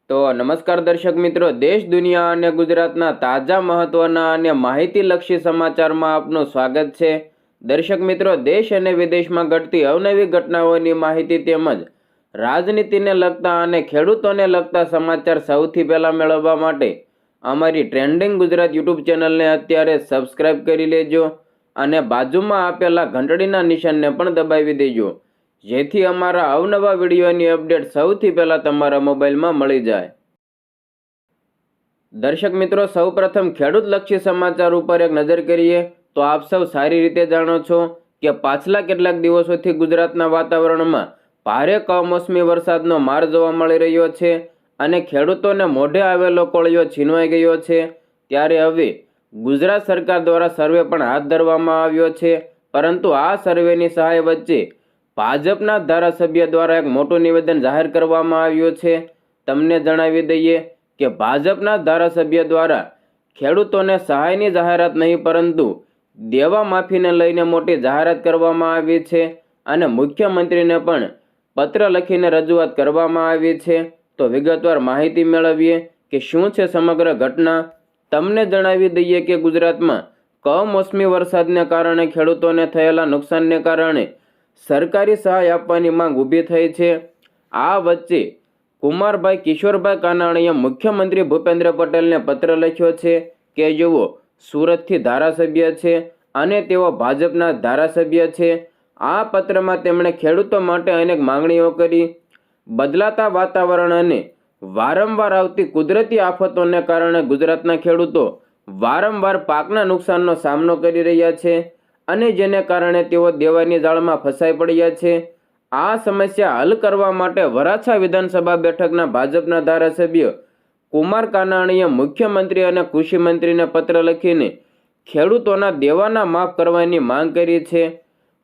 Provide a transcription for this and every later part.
તો નમસ્કાર દર્શક મિત્રો, દેશ દુનિયા અને ગુજરાતના તાજા મહત્વના અને માહિતીલક્ષી સમાચારમાં આપનું સ્વાગત છે। દર્શક મિત્રો, દેશ અને વિદેશમાં ઘટતી અવનવી ઘટનાઓની માહિતી તેમજ રાજનીતિને લગતા અને ખેડૂતોને લગતા સમાચાર સૌથી પહેલા મેળવવા માટે અમારી ટ્રેન્ડિંગ ગુજરાત યુટ્યુબ ચેનલને અત્યારે સબસ્ક્રાઇબ કરી લેજો અને બાજુમાં આપેલા ઘંટડીના નિશાનને પણ દબાવી દેજો, જેથી અમારા અવનવા વિડીયોની અપડેટ સૌથી પહેલા તમારા મોબાઈલમાં મળી જાય। દર્શક મિત્રો, સૌપ્રથમ ખેડૂતલક્ષી સમાચાર ઉપર એક નજર કરીએ તો આપ સૌ સારી રીતે જાણો છો કે પાછલા કેટલાક દિવસોથી ગુજરાતના વાતાવરણમાં ભારે કમોસમી વરસાદનો માર જોવા મળી રહ્યો છે અને ખેડૂતોને મોઢે આવેલો કોળિયો છીનવાઈ ગયો છે। ત્યારે હવે ગુજરાત સરકાર દ્વારા સર્વે પણ હાથ ધરવામાં આવ્યો છે, પરંતુ આ સર્વેની સહાય વચ્ચે ભાજપના ધારાસભ્ય દ્વારા એક મોટું નિવેદન જાહેર કરવામાં આવ્યું છે। તમને જણાવી દઈએ કે ભાજપના ધારાસભ્ય દ્વારા ખેડૂતોને સહાયની જાહેરાત નહીં પરંતુ દેવા માફીને લઈને મોટી જાહેરાત કરવામાં આવી છે અને મુખ્યમંત્રીને પણ પત્ર લખીને રજૂઆત કરવામાં આવી છે। તો વિગતવાર માહિતી મેળવીએ કે શું છે સમગ્ર ઘટના। તમને જણાવી દઈએ કે ગુજરાતમાં કમોસમી વરસાદને કારણે ખેડૂતોને થયેલા નુકસાનને કારણે સરકારી સહાય આપવાની માંગ ઊભી થઈ છે। આ વચ્ચે કુમારભાઈ કિશોરભાઈ કાનાણીએ મુખ્યમંત્રી ભૂપેન્દ્ર પટેલને પત્ર લખ્યો છે કે જેઓ સુરતથી ધારાસભ્ય છે અને તેઓ ભાજપના ધારાસભ્ય છે। આ પત્રમાં તેમણે ખેડૂતો માટે અનેક માંગણીઓ કરી। બદલાતા વાતાવરણ અને વારંવાર આવતી કુદરતી આફતોને કારણે ગુજરાતના ખેડૂતો વારંવાર પાકના નુકસાનનો સામનો કરી રહ્યા છે અને જેને કારણે તેઓ દેવાની જાળમાં ફસાઈ પડ્યા છે। આ સમસ્યા હલ કરવા માટે વરાછા વિધાનસભા બેઠકના ભાજપના ધારાસભ્ય કુમાર કાનાણીએ મુખ્યમંત્રી અને કૃષિ મંત્રીને પત્ર લખીને ખેડૂતોના દેવાના માફ કરવાની માંગ કરી છે।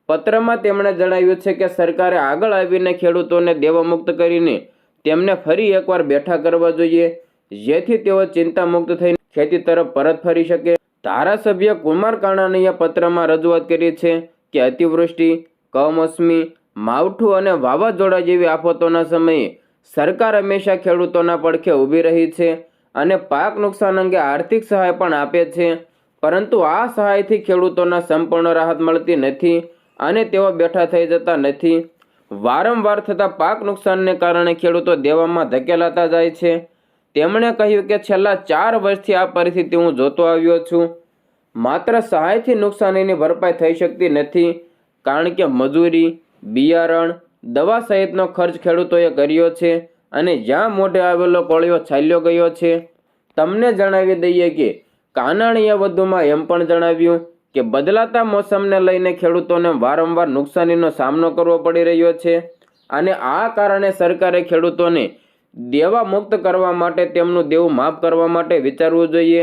પત્રમાં તેમણે જણાવ્યું છે કે સરકારે આગળ આવીને ખેડૂતોને દેવામુક્ત કરીને તેમને ફરી એકવાર બેઠા કરવા જોઈએ, જેથી તેઓ ચિંતામુક્ત થઈને ખેતી તરફ પરત ફરી શકે। ધારાસભ્ય કુમાર કાનાણીએ પત્રમાં રજૂઆત કરી છે કે અતિવૃષ્ટિ, કમોસમી માવઠું અને વાવાઝોડા જેવી આફતોના સમયે સરકાર હંમેશા ખેડૂતોના પડખે ઊભી રહી છે અને પાક નુકસાન અંગે આર્થિક સહાય પણ આપે છે, પરંતુ આ સહાયથી ખેડૂતોના સંપૂર્ણ રાહત મળતી નથી અને તેઓ બેઠા થઈ જતા નથી। વારંવાર થતા પાક નુકસાનને કારણે ખેડૂતો દેવામાં ધકેલાતા જાય છે। તેમણે કહ્યું કે છેલ્લા 4 વર્ષથી આ પરિસ્થિતિ હું જોતો આવ્યો છું। માત્ર સહાયથી નુકસાનીની ભરપાઈ થઈ શકતી નથી, કારણ કે મજૂરી, બિયારણ, દવા સહિતનો ખર્ચ ખેડૂતોએ કર્યો છે અને જ્યાં મોઢે આવેલો કોળિયો ચાલ્યો ગયો છે। તમને જણાવી દઈએ કે કાનાણીએ વધુમાં એમ પણ જણાવ્યું કે બદલાતા મોસમને લઈને ખેડૂતોને વારંવાર નુકસાનીનો સામનો કરવો પડી રહ્યો છે અને આ કારણે સરકારે ખેડૂતોને દેવા મુક્ત કરવા માટે તેમનું દેવું માફ કરવા માટે વિચારવું જોઈએ।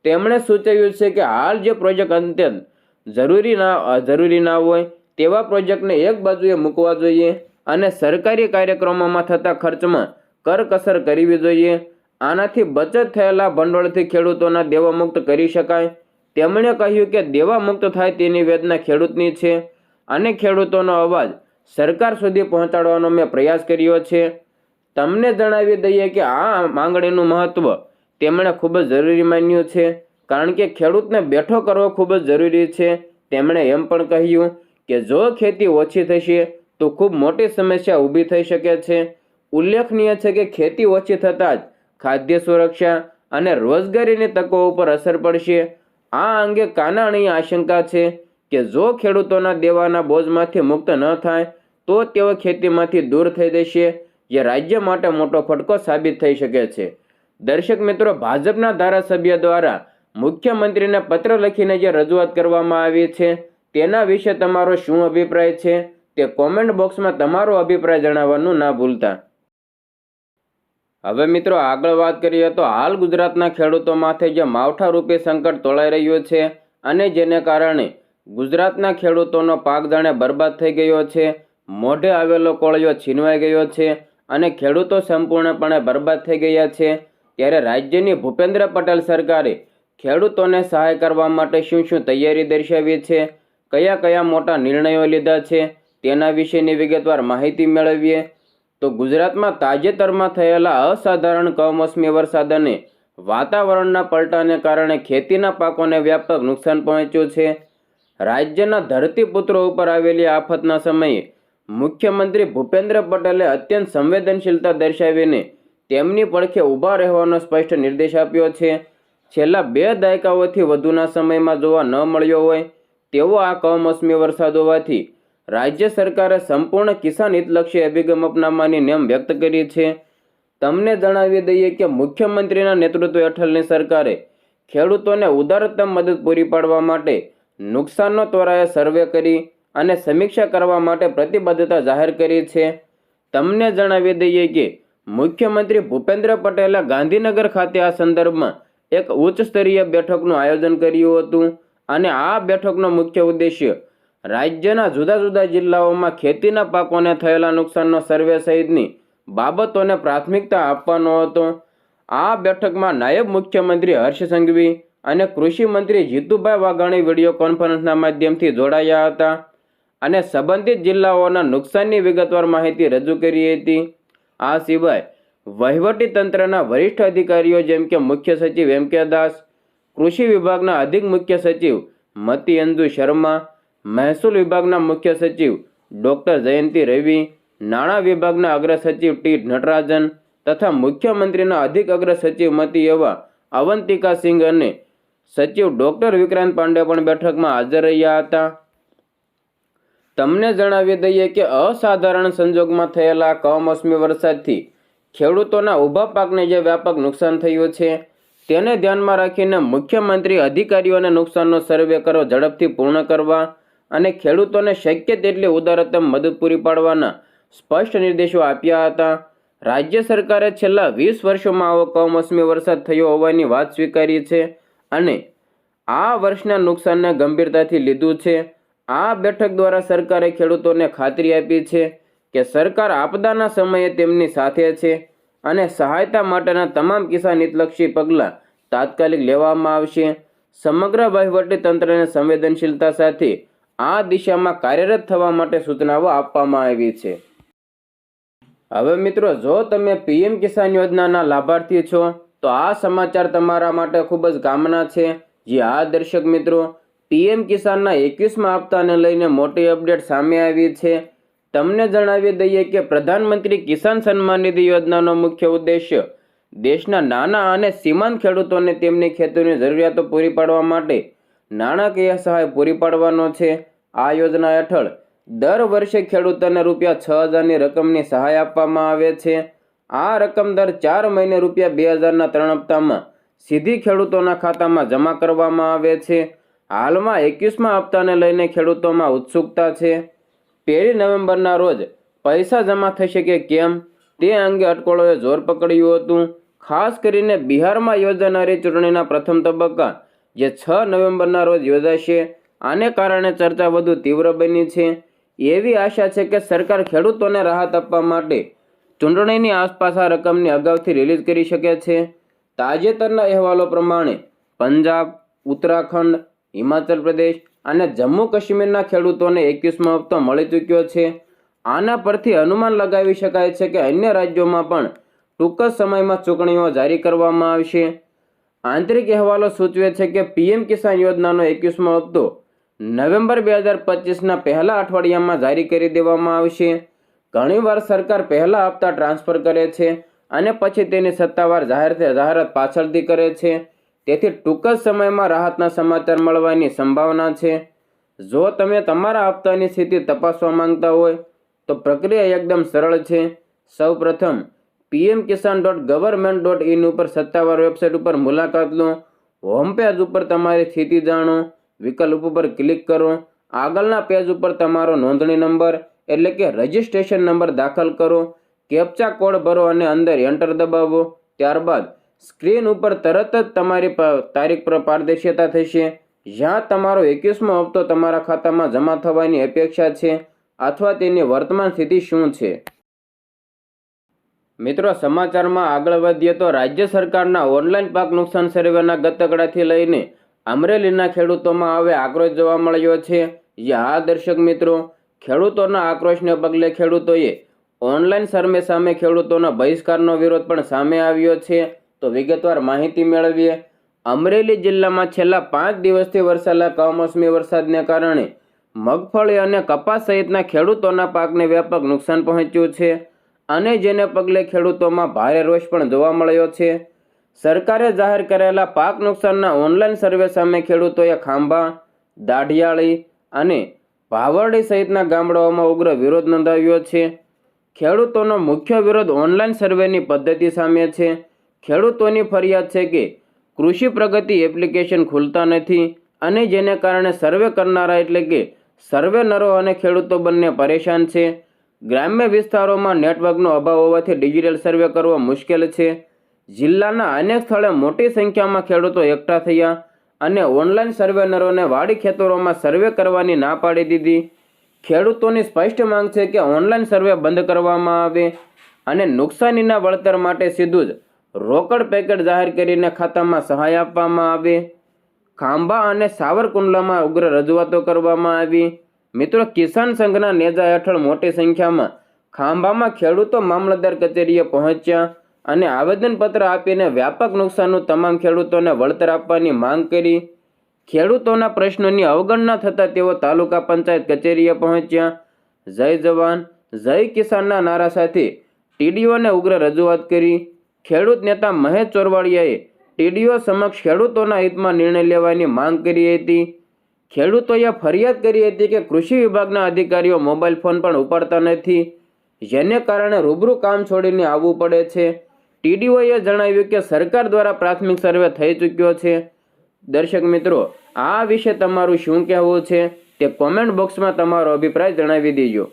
તેમણે સૂચવ્યું છે કે હાલ જે પ્રોજેક્ટ અત્યંત જરૂરી ના હોય તેવા પ્રોજેક્ટને એક બાજુએ મૂકવા જોઈએ અને સરકારી કાર્યક્રમોમાં થતા ખર્ચમાં કરકસર કરવી જોઈએ। આનાથી બચત થયેલા ભંડોળથી ખેડૂતોના દેવા મુક્ત કરી શકાય। તેમણે કહ્યું કે દેવા મુક્ત થાય તેની વેદના ખેડૂતની છે અને ખેડૂતોનો અવાજ સરકાર સુધી પહોંચાડવાનો મેં પ્રયાસ કર્યો છે। તમને જણાવી દઈએ કે આ માંગણીનું મહત્વ તેમણે ખૂબ જ જરૂરી માન્યું છે, કારણ કે ખેડૂતને બેઠો કરવો ખૂબ જ જરૂરી છે। તેમણે એમ પણ કહ્યું કે જો ખેતી ઓછી થશે તો ખૂબ મોટી સમસ્યા ઊભી થઈ શકે છે। ઉલ્લેખનીય છે કે ખેતી ઓછી થતાં જ ખાદ્ય સુરક્ષા અને રોજગારીની તકો ઉપર અસર પડશે। આ અંગે કાનાણીની આશંકા છે કે જો ખેડૂતોના દેવાના બોજમાંથી મુક્ત ન થાય તો તેઓ ખેતીમાંથી દૂર થઈ જશે, જે રાજ્ય માટે મોટો ફટકો સાબિત થઈ શકે છે। દર્શક મિત્રો, ભાજપના ધારાસભ્ય દ્વારા મુખ્યમંત્રીને પત્ર લખીને જે રજૂઆત કરવામાં આવી છે તેના વિશે તમારો શું અભિપ્રાય છે તે કોમેન્ટ બોક્સમાં તમારો અભિપ્રાય જણાવવાનું ના ભૂલતા। હવે મિત્રો આગળ વાત કરીએ તો હાલ ગુજરાતના ખેડૂતો માથે જે માવઠારૂપી સંકટ તોળાઈ રહ્યું છે અને જેને કારણે ગુજરાતના ખેડૂતોનો પાક જાણે બરબાદ થઈ ગયો છે, મોઢે આવેલો કોળિયો છીનવાઈ ગયો છે અને ખેડૂતો સંપૂર્ણપણે બરબાદ થઈ ગયા છે। ત્યારે રાજ્યની ભૂપેન્દ્ર પટેલ સરકારે ખેડૂતોને સહાય કરવા માટે શું શું તૈયારી દર્શાવી છે, કયા કયા મોટા નિર્ણયો લીધા છે તેના વિશેની વિગતવાર માહિતી મેળવીએ। તો ગુજરાતમાં તાજેતરમાં થયેલા અસાધારણ કમોસમી વરસાદ અને વાતાવરણના પલટાને કારણે ખેતીના પાકોને વ્યાપક નુકસાન પહોંચ્યું છે. રાજ્યના ધરતીપુત્રો ઉપર આવેલી આફતના સમયે મુખ્યમંત્રી ભૂપેન્દ્ર પટેલે અત્યંત સંવેદનશીલતા દર્શાવીને તેમની પડખે ઊભા રહેવાનો સ્પષ્ટ નિર્દેશ આપ્યો છે. છેલ્લા 2 દાયકાઓથી વધુના સમયમાં જોવા ન મળ્યો હોય તેવો આ કમોસમી વરસાદ હોવાથી રાજ્ય સરકારે સંપૂર્ણ કિસાન હિતલક્ષી અભિગમ અપનાવવાની નેમ વ્યક્ત કરી છે. તમને જણાવી દઈએ કે મુખ્યમંત્રીના નેતૃત્વ હેઠળની સરકારે ખેડૂતોને ઉદારતમ મદદ પૂરી પાડવા માટે નુકસાનનો ત્વરાએ સર્વે કરી અને સમીક્ષા કરવા માટે પ્રતિબદ્ધતા જાહેર કરી છે. તમને જણાવી દઈએ કે મુખ્યમંત્રી ભૂપેન્દ્ર પટેલે ગાંધીનગર ખાતે આ સંદર્ભમાં એક ઉચ્ચ સ્તરીય બેઠકનું આયોજન કર્યું હતું અને આ બેઠકનો મુખ્ય ઉદ્દેશ્ય રાજ્યના જુદા જુદા જિલ્લાઓમાં ખેતીના પાકોને થયેલા નુકસાનનો સર્વે સહિતની બાબતોને પ્રાથમિકતા આપવાનો હતો. આ બેઠકમાં નાયબ મુખ્યમંત્રી હર્ષ સંઘવી અને કૃષિ મંત્રી જીતુભાઈ વાઘાણી વિડીયો કોન્ફરન્સના માધ્યમથી જોડાયા હતા અને સંબંધિત જિલ્લાઓના નુકસાનની વિગતવાર માહિતી રજૂ કરી હતી. આ સિવાય વહીવટી તંત્રના વરિષ્ઠ અધિકારીઓ જેમ કે મુખ્ય સચિવ M.K. દાસ, કૃષિ વિભાગના અધિક મુખ્ય સચિવ મતિ અંજુ શર્મા, મહેસૂલ વિભાગના મુખ્ય સચિવ ડોક્ટર જયંતિ રવિ, નાણાં વિભાગના અગ્ર સચિવ T. નટરાજન તથા મુખ્યમંત્રીના અધિક અગ્ર સચિવ મતિ એવા અવંતિકા સિંઘ અને સચિવ ડોક્ટર વિક્રાંત પાંડે પણ બેઠકમાં હાજર રહ્યા હતા. તમને જણાવી દઈએ કે અસાધારણ સંજોગમાં થયેલા કમોસમી વરસાદથી ખેડૂતોના ઊભા પાકને જે વ્યાપક નુકસાન થયું છે તેને ધ્યાનમાં રાખીને મુખ્યમંત્રી અધિકારીઓને નુકસાનનો સર્વે કરો ઝડપથી પૂર્ણ કરવા અને ખેડૂતોને શક્ય તેટલી ઉદારતમ મદદ પૂરી પાડવાના સ્પષ્ટ નિર્દેશો આપ્યા હતા. રાજ્ય સરકારે છેલ્લા 20 વર્ષોમાં આવો કમોસમી વરસાદ થયો હોવાની વાત સ્વીકારી છે અને આ વર્ષના નુકસાનને ગંભીરતાથી લીધું છે. આ બેઠક દ્વારા સરકારે ખેડૂતોને ખાતરી આપી છે કે સરકાર આપદાના સમયે તેમની સાથે છે અને સહાયતા માટેના તમામ કિસાન હિતલક્ષી પગલાં તાત્કાલિક લેવામાં આવશે. સમગ્ર વહીવટી તંત્રને સંવેદનશીલતા સાથે આ દિશામાં કાર્યરત થવા માટે સૂચનાઓ આપવામાં આવી છે. હવે મિત્રો, જો તમે PM કિસાન યોજનાના લાભાર્થી છો તો આ સમાચાર તમારા માટે ખૂબ જ કામના છે. જી હા દર્શક મિત્રો, PM કિસાનના 21મા હપ્તાને લઈને મોટી અપડેટ સામે આવી છે. તમને જણાવી દઈએ કે પ્રધાનમંત્રી કિસાન સન્માન નિધિ યોજનાનો મુખ્ય ઉદ્દેશ્ય દેશના નાના અને સીમાંત ખેડૂતોને તેમની ખેતીની જરૂરિયાતો પૂરી પાડવા માટે નાણાકીય સહાય પૂરી પાડવાનો છે. આ યોજના હેઠળ દર વર્ષે ખેડૂતોને ₹6,000ની રકમની સહાય આપવામાં આવે છે. આ રકમ દર 4 મહિને ₹2,000ના 3 હપ્તામાં સીધી ખેડૂતોના ખાતામાં જમા કરવામાં આવે છે. હાલમાં 21મા હપ્તાને લઈને ખેડૂતોમાં ઉત્સુકતા છે. 1 નવેમ્બરના રોજ પૈસા જમા થશે કે કેમ તે અંગે અટકળોએ જોર પકડ્યું હતું. ખાસ કરીને બિહારમાં યોજાનારી ચૂંટણીના પ્રથમ તબક્કા જે 6 નવેમ્બરના રોજ યોજાશે, આને કારણે ચર્ચા વધુ તીવ્ર બની છે. એવી આશા છે કે સરકાર ખેડૂતોને રાહત આપવા માટે ચૂંટણીની આસપાસ આ રકમની અગાઉથી રિલીઝ કરી શકે છે. તાજેતરના અહેવાલો પ્રમાણે પંજાબ, ઉત્તરાખંડ, હિમાચલ પ્રદેશ અને જમ્મુ કાશ્મીરના ખેડૂતોને 21મો હપ્તો મળી ચૂક્યો છે. આના પરથી અનુમાન લગાવી શકાય છે કે અન્ય રાજ્યોમાં પણ ટૂંક જ સમયમાં ચૂકણીઓ જારી કરવામાં આવશે. આંતરિક અહેવાલો સૂચવે છે કે PM કિસાન યોજનાનો 21મો હપ્તો નવેમ્બર 2025ના પહેલા અઠવાડિયામાં જારી કરી દેવામાં આવશે. ઘણીવાર સરકાર પહેલા હપ્તા ટ્રાન્સફર કરે છે અને પછી તેની સત્તાવાર જાહેરાત પાછળથી કરે છે. તેથી ટૂંક જ સમયમાં રાહતના સમાચાર મળવાની સંભાવના છે. જો તમે તમારા હપ્તાની સ્થિતિ તપાસવા માંગતા હોય તો પ્રક્રિયા એકદમ સરળ છે. સૌપ્રથમ pmkisan.government.in ઉપર સત્તાવાર વેબસાઇટ ઉપર મુલાકાત લો. હોમ પેજ ઉપર તમારી સ્થિતિ જાણો વિકલ્પ ઉપર ક્લિક કરો. આગળના પેજ ઉપર તમારો નોંધણી નંબર એટલે કે રજિસ્ટ્રેશન નંબર દાખલ કરો. કેપ્ચા કોડ ભરો અને અંદર એન્ટર દબાવો. ત્યારબાદ સ્ક્રીન ઉપર તરત જ તમારી તારીખ પર પારદર્શિતા થશે જ્યાં તમારો 21મો હપ્તો તમારા ખાતામાં જમા થવાની અપેક્ષા છે અથવા તેની વર્તમાન સ્થિતિ શું છે. મિત્રો, સમાચારમાં આગળ વધીએ તો રાજ્ય સરકારના ઓનલાઈન પાક નુકસાન સર્વેના ગતકડાથી લઈને અમરેલીના ખેડૂતોમાં હવે આક્રોશ જોવા મળ્યો છે. હા દર્શક મિત્રો, ખેડૂતોના આક્રોશને પગલે ખેડૂતોએ ઓનલાઈન સર્વે સામે ખેડૂતોના બહિષ્કારનો વિરોધ પણ સામે આવ્યો છે. તો વિગતવાર માહિતી મેળવીએ. અમરેલી જિલ્લામાં છેલ્લા 5 દિવસથી વરસેલા કમોસમી વરસાદને કારણે મગફળી અને કપાસ સહિતના ખેડૂતોના પાકને વ્યાપક નુકસાન પહોંચ્યું છે અને જેને પગલે ખેડૂતોમાં ભારે રોષ પણ જોવા મળ્યો છે. સરકારે જાહેર કરેલા પાક નુકસાનના ઓનલાઈન સર્વે સામે ખેડૂતોએ ખાંભા, દાઢિયાળી અને ભાવરડી સહિતના ગામડાઓમાં ઉગ્ર વિરોધ નોંધાવ્યો છે. ખેડૂતોનો મુખ્ય વિરોધ ઓનલાઈન સર્વેની પદ્ધતિ સામે છે. ખેડૂતોની ફરિયાદ છે કે કૃષિ પ્રગતિ એપ્લિકેશન ખુલતા નથી અને જેને કારણે સર્વે કરનારા એટલે કે સર્વેનરો અને ખેડૂતો બંને પરેશાન છે. ગ્રામ્ય વિસ્તારોમાં નેટવર્કનો અભાવ હોવાથી ડિજિટલ સર્વે કરવો મુશ્કેલ છે. જિલ્લાના અનેક સ્થળે મોટી સંખ્યામાં ખેડૂતો એકઠા થયા અને ઓનલાઈન સર્વેનરોને વાડી ખેતરોમાં સર્વે કરવાની ના પાડી દીધી. ખેડૂતોની સ્પષ્ટ માંગ છે કે ઓનલાઈન સર્વે બંધ કરવામાં આવે અને નુકસાનીના વળતર માટે સીધું જ રોકડ પેકેટ જાહેર કરીને ખાતામાં સહાય આપવામાં આવે. ખાંભા અને સાવરકુંડલામાં ઉગ્ર રજૂઆતો કરવામાં આવી. મિત્રો, કિસાન સંઘના નેજા હેઠળ મોટી સંખ્યામાં ખાંભામાં ખેડૂતો મામલતદાર કચેરીએ પહોંચ્યા અને આવેદનપત્ર આપીને વ્યાપક નુકસાનનું તમામ ખેડૂતોને વળતર આપવાની માંગ કરી. ખેડૂતોના પ્રશ્નોની અવગણના થતાં તેઓ તાલુકા પંચાયત કચેરીએ પહોંચ્યા. જય જવાન જય કિસાનના નારા સાથે ટીડીઓને ઉગ્ર રજૂઆત કરી. ખેડૂત નેતા મહેશ ચોરવાડિયાએ ટીડીઓ સમક્ષ ખેડૂતોના હિતમાં નિર્ણય લેવાની માંગ કરી હતી. ખેડૂતોએ ફરિયાદ કરી હતી કે કૃષિ વિભાગના અધિકારીઓ મોબાઈલ ફોન પણ ઉપાડતા નથી, જેને કારણે રૂબરૂ કામ છોડીને આવવું પડે છે. ટીડીઓએ જણાવ્યું કે સરકાર દ્વારા પ્રાથમિક સર્વે થઈ ચૂક્યો છે. દર્શક મિત્રો, આ વિશે તમારું શું કહેવું છે તે કોમેન્ટ બોક્સમાં તમારો અભિપ્રાય જણાવી દેજો.